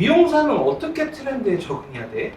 미용사는 어떻게 트렌드에 적응해야 돼?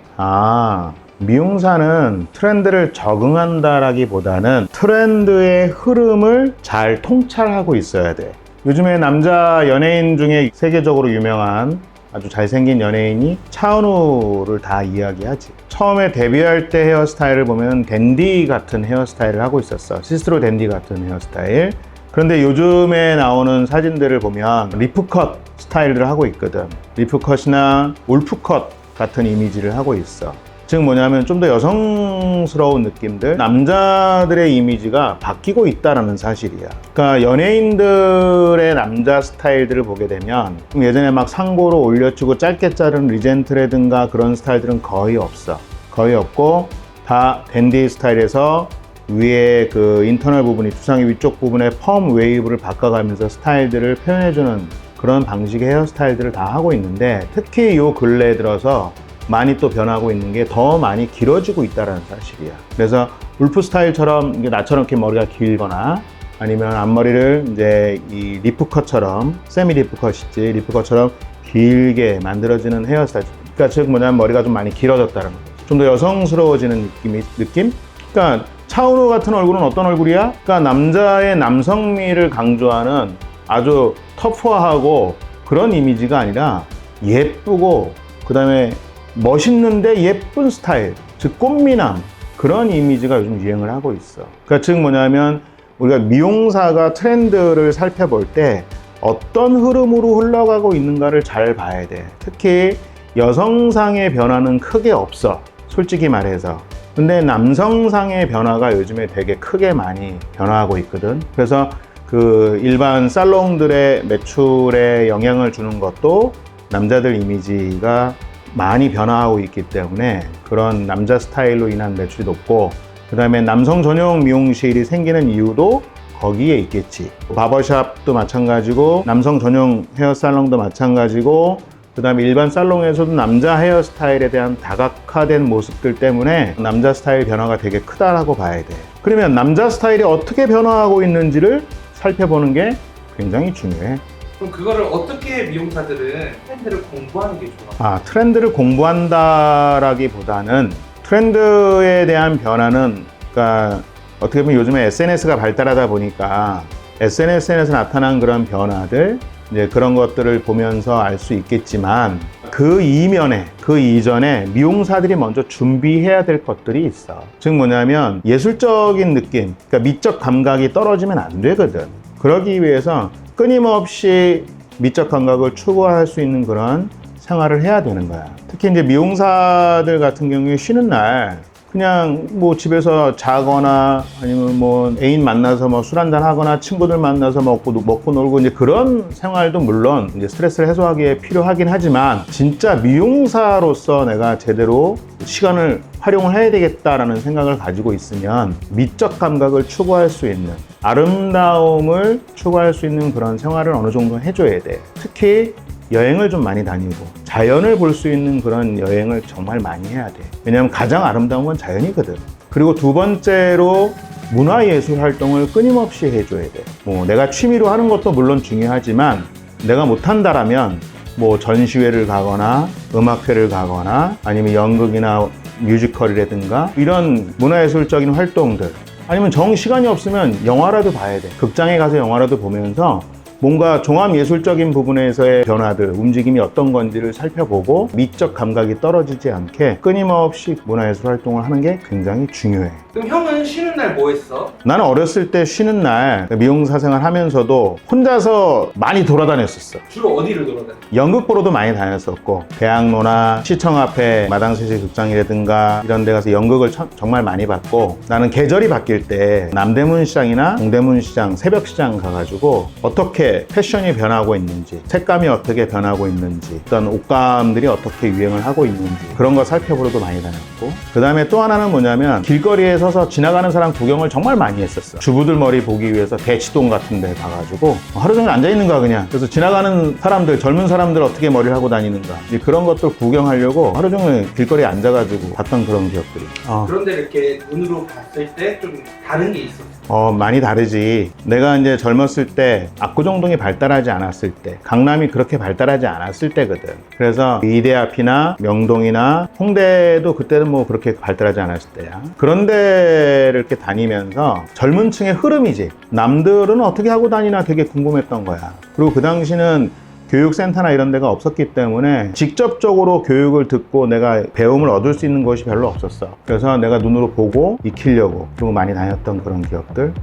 미용사는 트렌드를 적응한다라기보다는 트렌드의 흐름을 잘 통찰하고 있어야 돼. 요즘에 남자 연예인 중에 세계적으로 유명한 아주 잘생긴 연예인이 차은우를 다 이야기하지. 처음에 데뷔할 때 헤어스타일을 보면 댄디 같은 헤어스타일을 하고 있었어. 시스루 댄디 같은 헤어스타일. 그런데 요즘에 나오는 사진들을 보면 리프컷 스타일을 하고 있거든. 리프컷이나 울프컷 같은 이미지를 하고 있어. 즉 뭐냐면 좀 더 여성스러운 느낌들, 남자들의 이미지가 바뀌고 있다는 사실이야. 그러니까 연예인들의 남자 스타일들을 보게 되면 예전에 막 상고로 올려주고 짧게 자른 리젠트라든가 그런 스타일들은 거의 없어. 거의 없고 다 댄디 스타일에서 위에 그 인터널 부분이 두상의 위쪽 부분에 펌 웨이브를 바꿔가면서 스타일들을 표현해주는 그런 방식의 헤어스타일들을 다 하고 있는데, 특히 요 근래 들어서 많이 또 변하고 있는 게 더 많이 길어지고 있다는 사실이야. 그래서 울프 스타일처럼 나처럼 이렇게 머리가 길거나 아니면 앞머리를 이제 이 리프컷처럼, 세미 리프컷이지, 리프컷처럼 길게 만들어지는 헤어스타일. 그러니까 즉 뭐냐면 머리가 좀 많이 길어졌다는 거죠. 좀 더 여성스러워지는 느낌? 그러니까 차은우 같은 얼굴은 어떤 얼굴이야? 그러니까 남자의 남성미를 강조하는 아주 터프하고 그런 이미지가 아니라 예쁘고 그 다음에 멋있는데 예쁜 스타일, 즉 꽃미남, 그런 이미지가 요즘 유행을 하고 있어. 그러니까 즉 뭐냐면 우리가 미용사가 트렌드를 살펴볼 때 어떤 흐름으로 흘러가고 있는가를 잘 봐야 돼. 특히 여성상의 변화는 크게 없어, 솔직히 말해서. 근데 남성상의 변화가 요즘에 되게 크게 많이 변화하고 있거든. 그래서 그 일반 살롱들의 매출에 영향을 주는 것도 남자들 이미지가 많이 변화하고 있기 때문에 그런 남자 스타일로 인한 매출이 높고, 그 다음에 남성 전용 미용실이 생기는 이유도 거기에 있겠지. 바버샵도 마찬가지고 남성 전용 헤어살롱도 마찬가지고, 그 다음에 일반 살롱에서도 남자 헤어스타일에 대한 다각화된 모습들 때문에 남자 스타일 변화가 되게 크다라고 봐야 돼. 그러면 남자 스타일이 어떻게 변화하고 있는지를 살펴보는 게 굉장히 중요해. 그럼 그거를 어떻게 미용사들은 트렌드를 공부하는 게 좋아? 트렌드를 공부한다라기보다는 트렌드에 대한 변화는, 그러니까 어떻게 보면 요즘에 SNS가 발달하다 보니까 SNS에서 나타난 그런 변화들, 이제 그런 것들을 보면서 알 수 있겠지만, 그 이면에, 그 이전에 미용사들이 먼저 준비해야 될 것들이 있어. 즉 뭐냐면 예술적인 느낌, 그러니까 미적 감각이 떨어지면 안 되거든. 그러기 위해서 끊임없이 미적 감각을 추구할 수 있는 그런 생활을 해야 되는 거야. 특히 이제 미용사들 같은 경우에 쉬는 날 그냥 뭐 집에서 자거나 아니면 뭐 애인 만나서 뭐 술 한잔 하거나 친구들 만나서 먹고 놀고 이제 그런 생활도 물론 이제 스트레스를 해소하기에 필요하긴 하지만, 진짜 미용사로서 내가 제대로 시간을 활용을 해야 되겠다라는 생각을 가지고 있으면 미적 감각을 추구할 수 있는, 아름다움을 추구할 수 있는 그런 생활을 어느 정도 해줘야 돼. 특히 여행을 좀 많이 다니고 자연을 볼 수 있는 그런 여행을 정말 많이 해야 돼. 왜냐하면 가장 아름다운 건 자연이거든. 그리고 두 번째로 문화예술 활동을 끊임없이 해줘야 돼. 뭐 내가 취미로 하는 것도 물론 중요하지만, 내가 못한다라면 뭐 전시회를 가거나 음악회를 가거나 아니면 연극이나 뮤지컬이라든가 이런 문화예술적인 활동들, 아니면 정 시간이 없으면 영화라도 봐야 돼. 극장에 가서 영화라도 보면서 뭔가 종합예술적인 부분에서의 변화들, 움직임이 어떤 건지를 살펴보고 미적 감각이 떨어지지 않게 끊임없이 문화예술 활동을 하는 게 굉장히 중요해. 그럼 형은 쉬는 날 뭐 했어? 나는 어렸을 때 쉬는 날 미용사 생활 하면서도 혼자서 많이 돌아다녔었어. 주로 어디를 돌아다녔어? 연극 보러도 많이 다녔었고, 대학로나 시청 앞에 마당새실 극장이라든가 이런 데 가서 연극을 정말 많이 봤고, 나는 계절이 바뀔 때 남대문 시장이나 동대문 시장, 새벽 시장 가가지고 어떻게 패션이 변하고 있는지, 색감이 어떻게 변하고 있는지, 어떤 옷감들이 어떻게 유행을 하고 있는지 그런 거 살펴보러도 많이 다녔고, 그 다음에 또 하나는 뭐냐면 길거리에서 서서 지나가는 사람 구경을 정말 많이 했었어. 주부들 머리 보기 위해서 대치동 같은 데 가가지고 하루 종일 앉아있는 거야 그냥. 그래서 지나가는 사람들, 젊은 사람들 어떻게 머리를 하고 다니는가, 이제 그런 것들 구경하려고 하루 종일 길거리에 앉아가지고 봤던 그런 기억들이. 그런데 이렇게 눈으로 봤을 때 좀 다른 게 있었어요. 많이 다르지. 내가 이제 젊었을 때 압구정동이 발달하지 않았을 때, 강남이 그렇게 발달하지 않았을 때거든. 그래서 이대 앞이나 명동이나 홍대도 그때는 뭐 그렇게 발달하지 않았을 때야. 그런 데를 이렇게 다니면서 젊은 층의 흐름이지, 남들은 어떻게 하고 다니나 되게 궁금했던 거야. 그리고 그 당시는 교육센터나 이런 데가 없었기 때문에 직접적으로 교육을 듣고 내가 배움을 얻을 수 있는 것이 별로 없었어. 그래서 내가 눈으로 보고 익히려고 그리고 많이 다녔던 그런 기억들.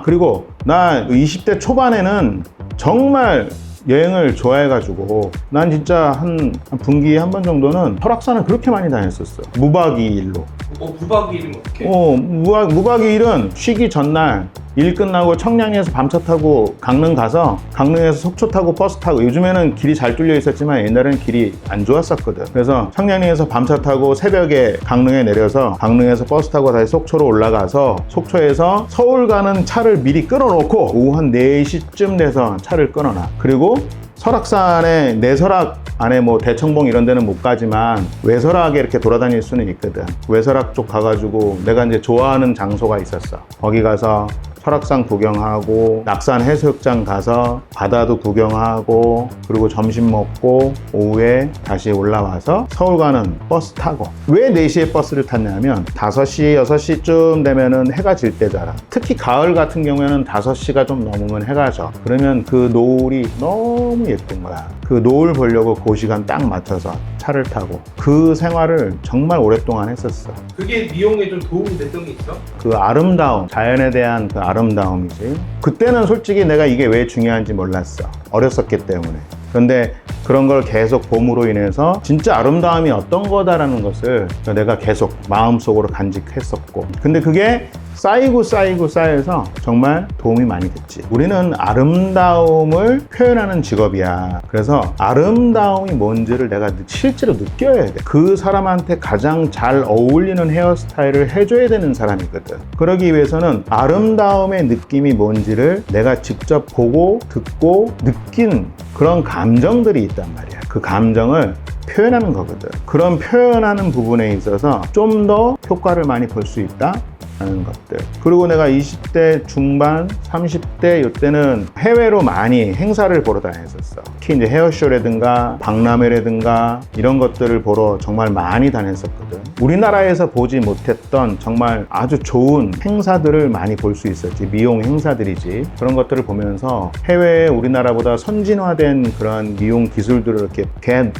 그리고 나 20대 초반에는 정말 여행을 좋아해가지고 난 진짜 한 분기에 한 번 정도는 설악산을 그렇게 많이 다녔었어. 무박 2일로. 무박 2일이면 어떻게? 무박 2일은 쉬기 전날 일 끝나고 청량리에서 밤차 타고 강릉 가서, 강릉에서 속초 타고 버스 타고, 요즘에는 길이 잘 뚫려 있었지만 옛날에는 길이 안 좋았었거든. 그래서 청량리에서 밤차 타고 새벽에 강릉에 내려서 강릉에서 버스 타고 다시 속초로 올라가서 속초에서 서울 가는 차를 미리 끊어놓고 오후 한 4시쯤 돼서 차를 끊어놔. 그리고 설악산에, 내설악 안에 뭐 대청봉 이런 데는 못 가지만 외설악에 이렇게 돌아다닐 수는 있거든. 외설악 쪽 가가지고 내가 이제 좋아하는 장소가 있었어. 거기 가서 설악산 구경하고, 낙산 해수욕장 가서 바다도 구경하고, 그리고 점심 먹고 오후에 다시 올라와서 서울 가는 버스 타고. 왜 4시에 버스를 탔냐면 5시, 6시쯤 되면은 해가 질 때잖아. 특히 가을 같은 경우에는 5시가 좀 넘으면 해가 져. 그러면 그 노을이 너무 예쁜 거야. 그 노을 보려고 그 시간 딱 맞춰서 차를 타고 그 생활을 정말 오랫동안 했었어. 그게 미용에 좀 도움이 됐던 게 있어? 그 아름다움, 자연에 대한 그 아름다움이지. 그때는 솔직히 내가 이게 왜 중요한지 몰랐어. 어렸었기 때문에. 그런데 그런 걸 계속 봄으로 인해서 진짜 아름다움이 어떤 거다라는 것을 내가 계속 마음속으로 간직했었고, 근데 그게 쌓여서 정말 도움이 많이 됐지. 우리는 아름다움을 표현하는 직업이야. 그래서 아름다움이 뭔지를 내가 실제로 느껴야 돼. 그 사람한테 가장 잘 어울리는 헤어스타일을 해줘야 되는 사람이거든. 그러기 위해서는 아름다움의 느낌이 뭔지를 내가 직접 보고 듣고 느낀 그런 감정들이 있단 말이야. 그 감정을 표현하는 거거든. 그런 표현하는 부분에 있어서 좀 더 효과를 많이 볼 수 있다 하는 것들. 그리고 내가 20대 중반, 30대 이때는 해외로 많이 행사를 보러 다녔었어. 특히 이제 헤어쇼라든가 박람회라든가 이런 것들을 보러 정말 많이 다녔었거든. 우리나라에서 보지 못했던 정말 아주 좋은 행사들을 많이 볼 수 있었지. 미용 행사들이지. 그런 것들을 보면서 해외에 우리나라보다 선진화된 그런 미용 기술들을 이렇게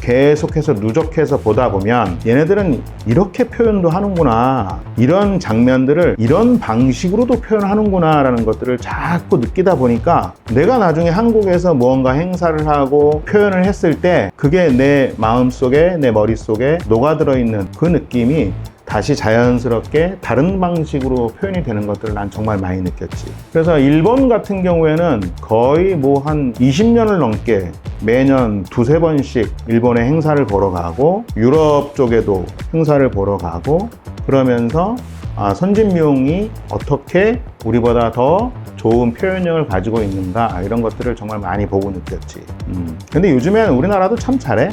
계속해서 누적해서 보다 보면 얘네들은 이렇게 표현도 하는구나, 이런 장면들을 이런 방식으로도 표현하는구나 라는 것들을 자꾸 느끼다 보니까 내가 나중에 한국에서 무언가 행사를 하고 표현을 했을 때 그게 내 마음속에, 내 머릿속에 녹아들어 있는 그 느낌이 다시 자연스럽게 다른 방식으로 표현이 되는 것들을 난 정말 많이 느꼈지. 그래서 일본 같은 경우에는 거의 뭐 한 20년을 넘게 매년 2-3번씩 일본에 행사를 보러 가고, 유럽 쪽에도 행사를 보러 가고, 그러면서 선진 미용이 어떻게 우리보다 더 좋은 표현력을 가지고 있는가, 이런 것들을 정말 많이 보고 느꼈지. 근데 요즘엔 우리나라도 참 잘해.